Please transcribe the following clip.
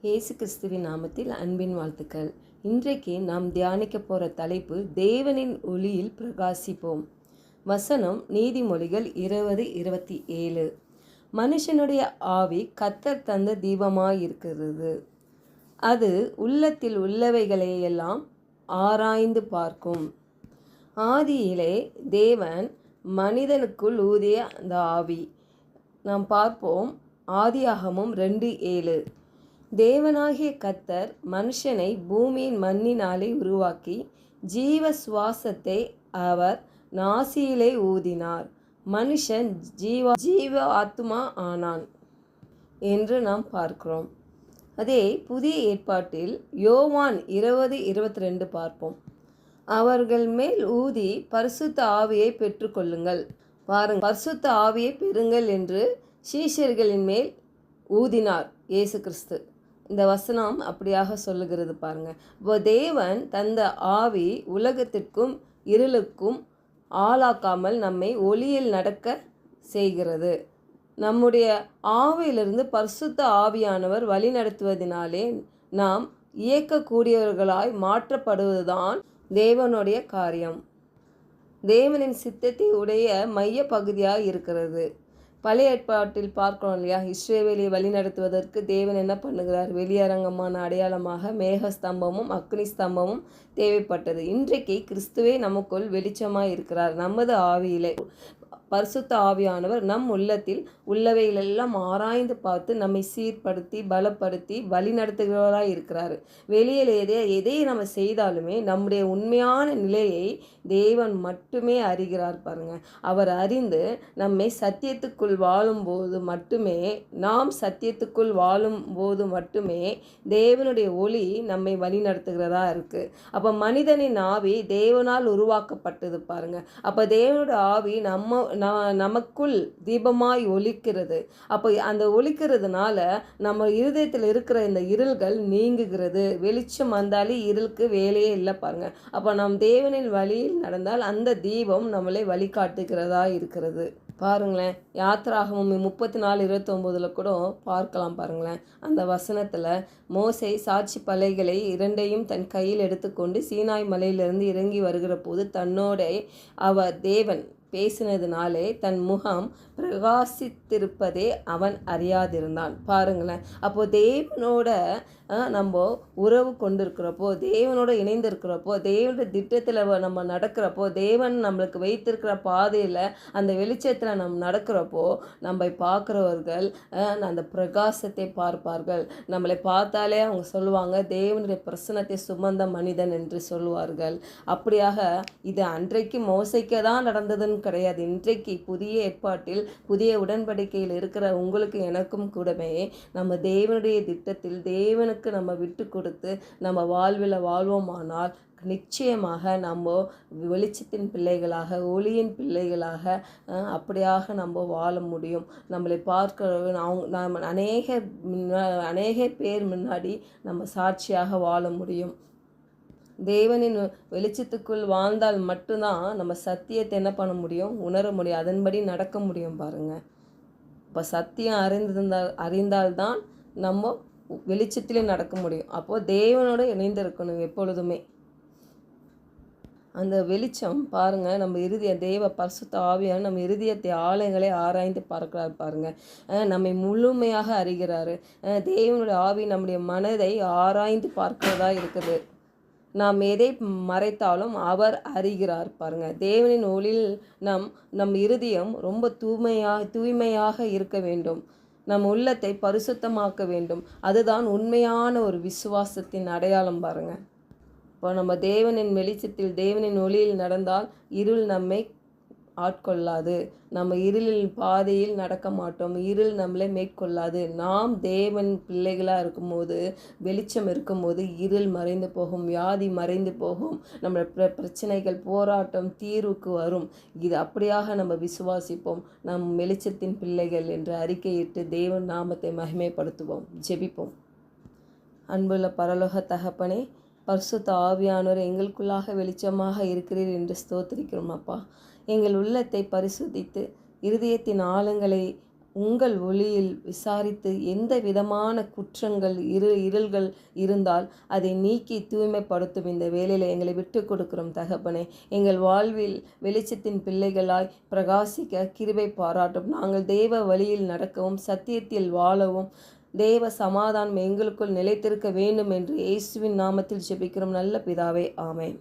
இயேசு கிறிஸ்துவின் நாமத்தில் அன்பின் வாழ்த்துக்கள். இன்றைக்கு நாம் தியானிக்க போகிற தலைப்பு தேவனின் ஒளியில் பிரகாசிப்போம். வசனம் நீதிமொழிகள் 20:27. மனுஷனுடைய ஆவி கர்த்தர் தந்த தீபமாயிருக்கிறது. அது உள்ளத்தில் உள்ளவைகளையெல்லாம் ஆராய்ந்து பார்க்கும். ஆதியிலே தேவன் மனிதனுக்குள் ஊதிய அந்த ஆவி நாம் பார்ப்போம். ஆதியாகமம் 2:7. தேவனாகிய கர்த்தர் மனுஷனை பூமியின் மண்ணினாலே உருவாக்கி ஜீவ சுவாசத்தை அவர் நாசியிலே ஊதினார். மனுஷன் ஜீவ ஆத்மா ஆனான் என்று நாம் பார்க்கிறோம். அதே புதிய ஏற்பாட்டில் யோவான் 20:22 பார்ப்போம். அவர்கள் மேல் ஊதி பரிசுத்த ஆவியை பெற்றுக்கொள்ளுங்கள். பாருங்கள், பரிசுத்த ஆவியை பெறுங்கள் என்று சீஷர்களின் மேல் ஊதினார் இயேசு கிறிஸ்து. இந்த வசனம் அப்படியாக சொல்லுகிறது பாருங்க. இப்போ தேவன் தந்த ஆவி உலகத்திற்கும் இருளுக்கும் ஆளாக்காமல் நம்மை ஒளியில் நடக்க செய்கிறது. நம்முடைய ஆவியிலிருந்து பரிசுத்த ஆவியானவர் வழி நடத்துவதனாலே நாம் இயக்கக்கூடியவர்களாய் மாற்றப்படுவதுதான் தேவனுடைய காரியம். தேவனின் சித்தத்தை உடைய மைய பகுதியாக இருக்கிறது. பழைய ஏற்பாட்டில் பார்க்கிறோம் இல்லையா, இஸ்ரவேலை வழி நடத்துவதற்கு தேவன் என்ன பண்ணுகிறார்? வெளியரங்கமான அடையாளமாக மேகஸ்தம்பமும் அக்னி ஸ்தம்பமும் தேவைப்பட்டது. இன்றைக்கு கிறிஸ்துவே நமக்குள் வெளிச்சமாக இருக்கிறார். நமது ஆவியிலே பரிசுத்த ஆவியானவர் நம் உள்ளத்தில் உள்ளவைகளெல்லாம் ஆராய்ந்து பார்த்து நம்மை சீர்படுத்தி பலப்படுத்தி வழி நடத்துகிறவராக இருக்கிறார். வெளியில் எதை நம்ம செய்தாலுமே நம்முடைய உண்மையான நிலையை தேவன் மட்டுமே அறிகிறார் பாருங்க. அவர் அறிந்து நம்மை சத்தியத்துக்குள் வாழும்போது மட்டுமே, நாம் சத்தியத்துக்குள் வாழும்போது மட்டுமே தேவனுடைய ஒளி நம்மை வழி நடத்துகிறதா இருக்கு. அப்போ மனிதனின் ஆவி தேவனால் உருவாக்கப்பட்டது பாருங்க. அப்போ தேவனுடைய ஆவி நமக்குள் தீபமாய் ஒலிக்கிறது. அப்போ அந்த ஒலிக்கிறதுனால நம்ம இருதயத்தில் இருக்கிற இந்த இருள்கள் நீங்குகிறது. வெளிச்சம் வந்தாலே இருளுக்கு வேலையே இல்லை பாருங்க. அப்போ நம் தேவனின் வழியில் நடந்தால் அந்த தீபம் நம்மளை வழிகாட்டுகிறதா இருக்கிறது. பாருங்களேன், யாத்திராகமம் 34:29 கூட பார்க்கலாம் பாருங்களேன். அந்த வசனத்தில் மோசே சாட்சி பலகைகளை இரண்டையும் தன் கையில் எடுத்துக்கொண்டு சீனாய் மலையிலிருந்து இறங்கி வருகிற போது தன்னோட அவர் தேவன் பேசினதுனாலே தன் முகம் பிரகாசித்திருப்பதே அவன் அறியாதிருந்தான். பாருங்களேன், அப்போது தேவனோட நம்ம உறவு கொண்டிருக்கிறப்போ, தேவனோட இணைந்திருக்கிறப்போ, தேவனுடைய திட்டத்தில் நம்ம நடக்கிறப்போ, தேவன் நம்மளுக்கு வைத்திருக்கிற பாதையில் அந்த வெளிச்சத்தில் நம்ம நடக்கிறப்போ நம்மை பார்க்குறவர்கள் அந்த பிரகாசத்தை பார்ப்பார்கள். நம்மளை பார்த்தாலே அவங்க சொல்லுவாங்க, தேவனுடைய பிரசன்னத்தை சுமந்த மனிதன் என்று சொல்லுவார்கள். அப்படியாக இது அன்றைக்கு மோசைக்கு தான் நடந்ததுன்னு கிடையாது. இன்றைக்கு புதிய ஏற்பாட்டில் புதிய உடன்படிக்கையில் இருக்கிற உங்களுக்கு எனக்கும் கூடவே நம்ம தேவனுடைய திட்டத்தில் தேவனுக்கு நம்ம விட்டு கொடுத்து நம்ம வாழ்வில் வாழ்வோமானால் நிச்சயமாக நம்ம வெளிச்சத்தின் பிள்ளைகளாக, ஒளியின் பிள்ளைகளாக அப்படியாக நம்ம வாழ முடியும். நம்மளை பார்க்க நம்ம அநேக பேர் முன்னாடி நம்ம சாட்சியாக வாழ முடியும். தேவனின் வெளிச்சத்துக்குள் வாழ்ந்தால் மட்டும்தான் நம்ம சத்தியத்தை என்ன பண்ண முடியும்? உணர முடியும், அதன்படி நடக்க முடியும் பாருங்க. இப்போ சத்தியம் அறிந்தால்தான் நம்ம வெளிச்சத்திலே நடக்க முடியும். அப்போது தேவனோட இணைந்திருக்கணும் எப்பொழுதுமே. அந்த வெளிச்சம் பாருங்க, நம்ம தேவ பரிசுத்த ஆவியான நம்ம இருதயத்தை ஆலயங்களை ஆராய்ந்து பார்க்கிறார் பாருங்க. நம்மை முழுமையாக அறிகிறாரு. தேவனுடைய ஆவி நம்முடைய மனதை ஆராய்ந்து பார்க்கிறதா இருக்குது. நாம் எதை மறைத்தாலும் அவர் அறிகிறார் பாருங்க. தேவனின் ஒளியில் நம் இருதயம் ரொம்ப தூய்மையாக இருக்க வேண்டும். நம் உள்ளத்தை பரிசுத்தமாக்க வேண்டும். அதுதான் உண்மையான ஒரு விசுவாசத்தின் அடையாளம் பாருங்க. இப்போ நம்ம தேவனின் வெளிச்சத்தில் தேவனின் ஒளியில் நடந்தால் இருள் நம்மை ஆட்கொள்ளாது. நம்ம இருளில் பாதையில் நடக்க மாட்டோம். இருள் நம்மளை மேற்கொள்ளாது. நாம் தேவன் பிள்ளைகளாக இருக்கும்போது, வெளிச்சம் இருக்கும்போது இருள் மறைந்து போகும், வியாதி மறைந்து போகும், நம்ம பிரச்சனைகள் போராட்டம் தீர்வுக்கு வரும். இது அப்படியாக நம்ம விசுவாசிப்போம். நம் வெளிச்சத்தின் பிள்ளைகள் என்று அறிக்கையிட்டு தேவன் நாமத்தை மகிமைப்படுத்துவோம். ஜெபிப்போம். அன்புள்ள பரலோக தகப்பனே, பரிசுத்த ஆவியானவர் எங்களுக்குள்ளாக வெளிச்சமாக இருக்கிறீர் என்று ஸ்தோத்திரிக்கிறோம் அப்பா. எங்கள் உள்ளத்தை பரிசுத்தித்து இருதயத்தின் ஆழங்களை உங்கள் ஒளியில் விசாரித்து எந்த விதமான குற்றங்கள் இருள்கள் இருந்தால் அதை நீக்கி தூய்மைப்படுத்தும் இந்த வேலையில் எங்களை விட்டு கொடுக்கிறோம் தகப்பனே. எங்கள் வாழ்வில் வெளிச்சத்தின் பிள்ளைகளாய் பிரகாசிக்க கிருபை பாராட்டும். நாங்கள் தேவ வழியில் நடக்கவும் சத்தியத்தில் வாழவும் தேவ சமாதானம் எங்களுக்குள் நிலைத்திருக்க வேண்டும் என்று இயேசுவின் நாமத்தில் ஜெபிக்கிறோம் நல்ல பிதாவே, ஆமென்.